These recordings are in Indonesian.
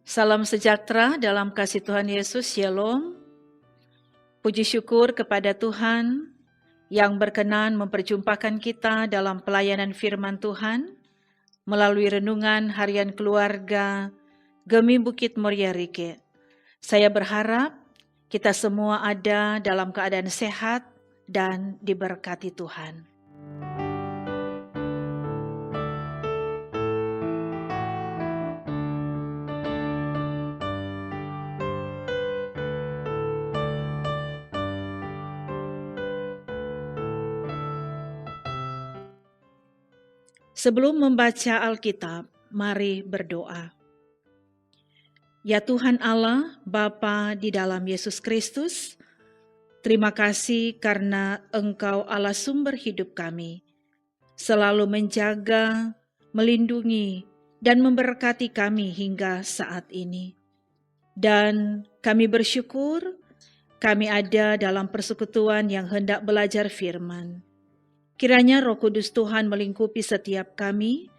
Salam sejahtera dalam kasih Tuhan Yesus, Shalom. Puji syukur kepada Tuhan yang berkenan memperjumpakan kita dalam pelayanan firman Tuhan melalui renungan harian keluarga Gemi Bukit Muria Rike. Saya berharap kita semua ada dalam keadaan sehat dan diberkati Tuhan. Sebelum membaca Alkitab, mari berdoa. Ya Tuhan Allah, Bapa di dalam Yesus Kristus, terima kasih karena Engkau Allah sumber hidup kami, selalu menjaga, melindungi, dan memberkati kami hingga saat ini. Dan kami bersyukur kami ada dalam persekutuan yang hendak belajar firman. Kiranya Roh Kudus Tuhan melingkupi setiap kami,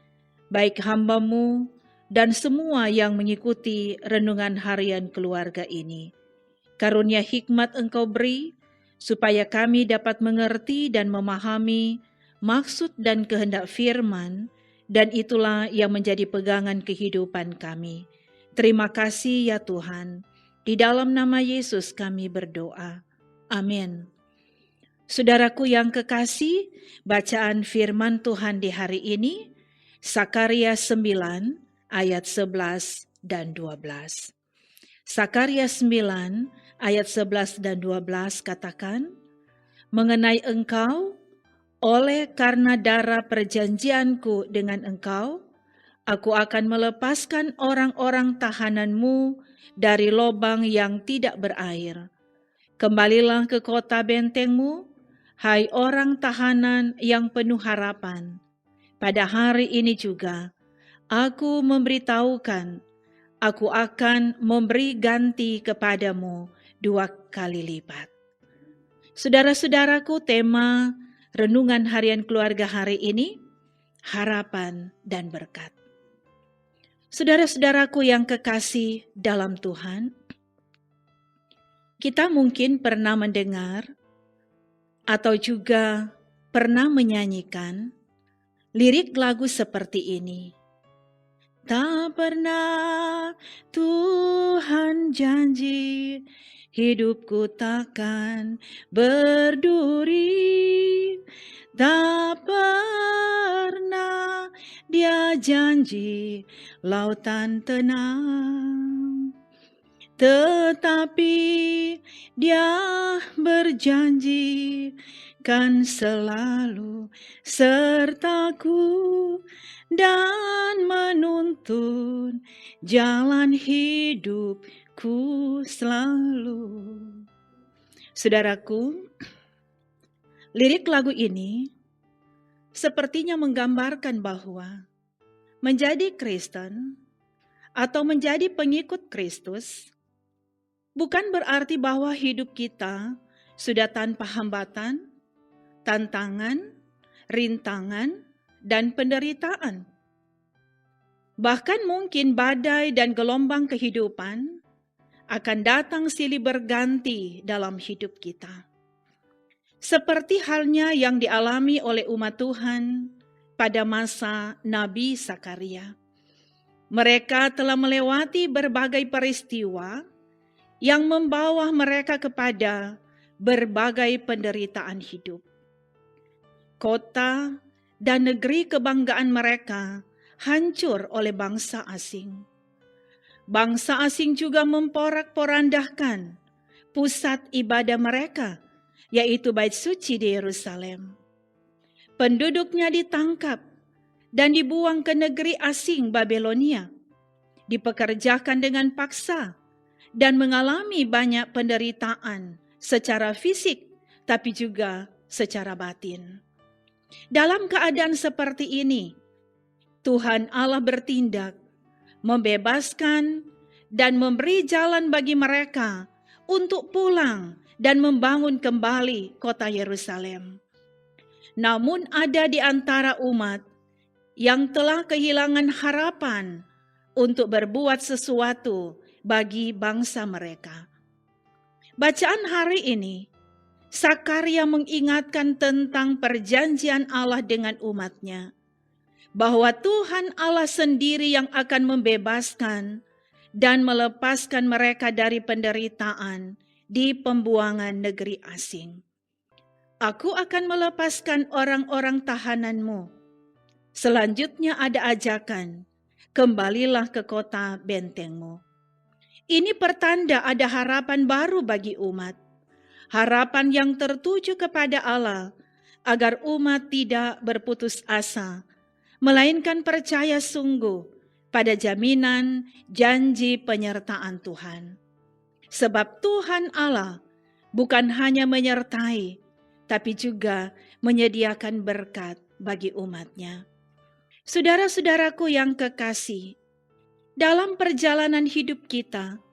baik hamba-Mu dan semua yang mengikuti renungan harian keluarga ini. Karunia hikmat Engkau beri, supaya kami dapat mengerti dan memahami maksud dan kehendak firman, dan itulah yang menjadi pegangan kehidupan kami. Terima kasih ya Tuhan, di dalam nama Yesus kami berdoa. Amin. Saudaraku yang kekasih, bacaan firman Tuhan di hari ini, Sakaria 9 ayat 11 dan 12. Sakaria 9 ayat 11 dan 12 katakan, mengenai engkau, oleh karena darah perjanjianku dengan engkau, aku akan melepaskan orang-orang tahananmu dari lobang yang tidak berair. Kembalilah ke kota bentengmu, hai orang tahanan yang penuh harapan. Pada hari ini juga, aku memberitahukan, aku akan memberi ganti kepadamu 2 kali lipat. Saudara-saudaraku, tema renungan harian keluarga hari ini, harapan dan berkat. Saudara-saudaraku yang kekasih dalam Tuhan, kita mungkin pernah mendengar atau juga pernah menyanyikan lirik lagu seperti ini. Tak pernah Tuhan janji hidupku takkan berduri. Tak pernah Dia janji lautan tenang. Tetapi Dia berjanji kan selalu sertaku dan menuntun jalan hidupku selalu. Saudaraku, lirik lagu ini sepertinya menggambarkan bahwa menjadi Kristen atau menjadi pengikut Kristus bukan berarti bahwa hidup kita sudah tanpa hambatan, tantangan, rintangan, dan penderitaan. Bahkan mungkin badai dan gelombang kehidupan akan datang silih berganti dalam hidup kita. Seperti halnya yang dialami oleh umat Tuhan pada masa Nabi Sakaria. Mereka telah melewati berbagai peristiwa yang membawa mereka kepada berbagai penderitaan hidup. Kota dan negeri kebanggaan mereka hancur oleh bangsa asing. Bangsa asing juga memporak-porandahkan pusat ibadah mereka, yaitu Bait Suci di Yerusalem. Penduduknya ditangkap dan dibuang ke negeri asing Babelonia, dipekerjakan dengan paksa, dan mengalami banyak penderitaan secara fisik, tapi juga secara batin. Dalam keadaan seperti ini, Tuhan Allah bertindak, membebaskan dan memberi jalan bagi mereka untuk pulang dan membangun kembali kota Yerusalem. Namun ada di antara umat yang telah kehilangan harapan untuk berbuat sesuatu bagi bangsa mereka. Bacaan hari ini, Sakaria mengingatkan tentang perjanjian Allah dengan umatnya, bahwa Tuhan Allah sendiri yang akan membebaskan dan melepaskan mereka dari penderitaan di pembuangan negeri asing. Aku akan melepaskan orang-orang tahananmu. Selanjutnya ada ajakan, kembalilah ke kota bentengmu. Ini pertanda ada harapan baru bagi umat. Harapan yang tertuju kepada Allah, agar umat tidak berputus asa, melainkan percaya sungguh pada jaminan janji penyertaan Tuhan. Sebab Tuhan Allah bukan hanya menyertai, tapi juga menyediakan berkat bagi umatnya. Saudara-saudaraku yang kekasih, dalam perjalanan hidup kita,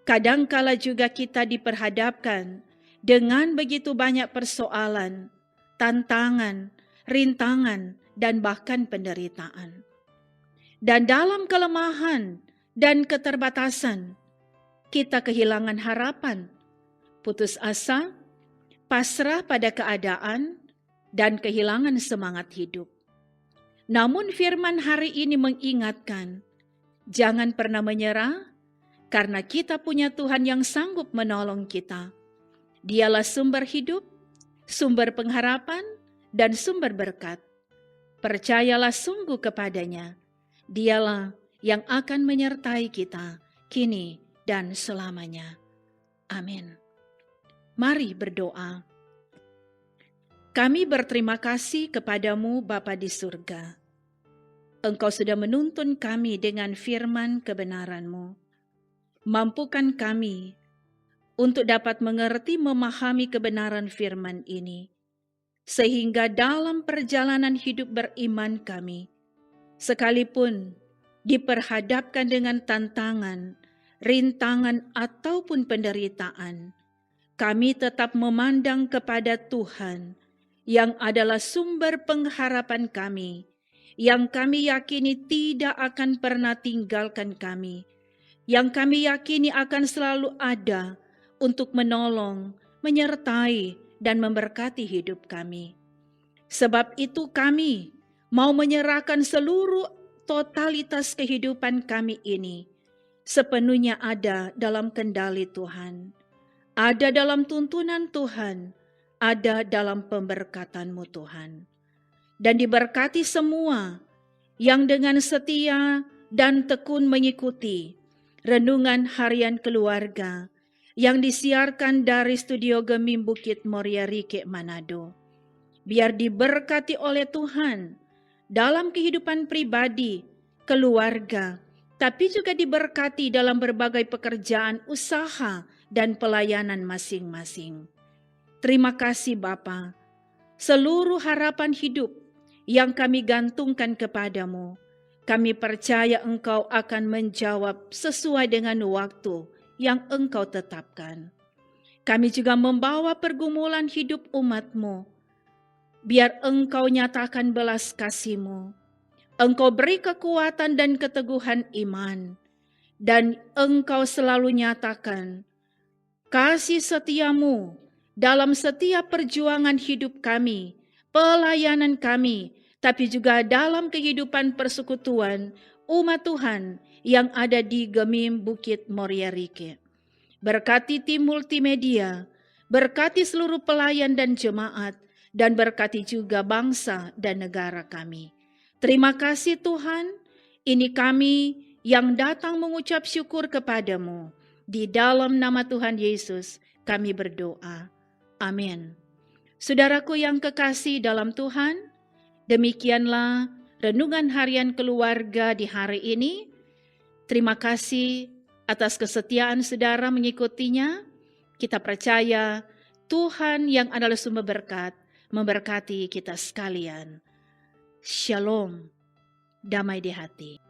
kadangkala juga kita diperhadapkan dengan begitu banyak persoalan, tantangan, rintangan, dan bahkan penderitaan. Dan dalam kelemahan dan keterbatasan, kita kehilangan harapan, putus asa, pasrah pada keadaan, dan kehilangan semangat hidup. Namun firman hari ini mengingatkan, jangan pernah menyerah, karena kita punya Tuhan yang sanggup menolong kita. Dialah sumber hidup, sumber pengharapan, dan sumber berkat. Percayalah sungguh kepadanya. Dialah yang akan menyertai kita kini dan selamanya. Amin. Mari berdoa. Kami berterima kasih kepadamu Bapa di surga. Engkau sudah menuntun kami dengan firman kebenaran-Mu. Mampukan kami untuk dapat mengerti memahami kebenaran firman ini, sehingga dalam perjalanan hidup beriman kami, sekalipun diperhadapkan dengan tantangan, rintangan ataupun penderitaan, kami tetap memandang kepada Tuhan yang adalah sumber pengharapan kami, yang kami yakini tidak akan pernah tinggalkan kami, yang kami yakini akan selalu ada untuk menolong, menyertai, dan memberkati hidup kami. Sebab itu kami mau menyerahkan seluruh totalitas kehidupan kami ini sepenuhnya ada dalam kendali Tuhan, ada dalam tuntunan Tuhan, ada dalam pemberkatan-Mu Tuhan. Dan diberkati semua yang dengan setia dan tekun mengikuti renungan harian keluarga yang disiarkan dari Studio Gemim Bukit Moria Rike Manado. Biar diberkati oleh Tuhan dalam kehidupan pribadi, keluarga, tapi juga diberkati dalam berbagai pekerjaan, usaha, dan pelayanan masing-masing. Terima kasih Bapa. Seluruh harapan hidup yang kami gantungkan kepadamu, kami percaya Engkau akan menjawab sesuai dengan waktu yang Engkau tetapkan. Kami juga membawa pergumulan hidup umat-Mu. Biar Engkau nyatakan belas kasih-Mu. Engkau beri kekuatan dan keteguhan iman. Dan Engkau selalu nyatakan kasih setia-Mu dalam setiap perjuangan hidup kami, pelayanan kami, tapi juga dalam kehidupan persekutuan umat Tuhan yang ada di Gemim Bukit Moria Rike. Berkati tim multimedia, berkati seluruh pelayan dan jemaat, dan berkati juga bangsa dan negara kami. Terima kasih Tuhan, ini kami yang datang mengucap syukur kepadamu. Di dalam nama Tuhan Yesus kami berdoa. Amin. Saudaraku yang kekasih dalam Tuhan, demikianlah renungan harian keluarga di hari ini. Terima kasih atas kesetiaan saudara mengikutinya. Kita percaya Tuhan yang adalah sumber berkat memberkati kita sekalian. Shalom, damai di hati.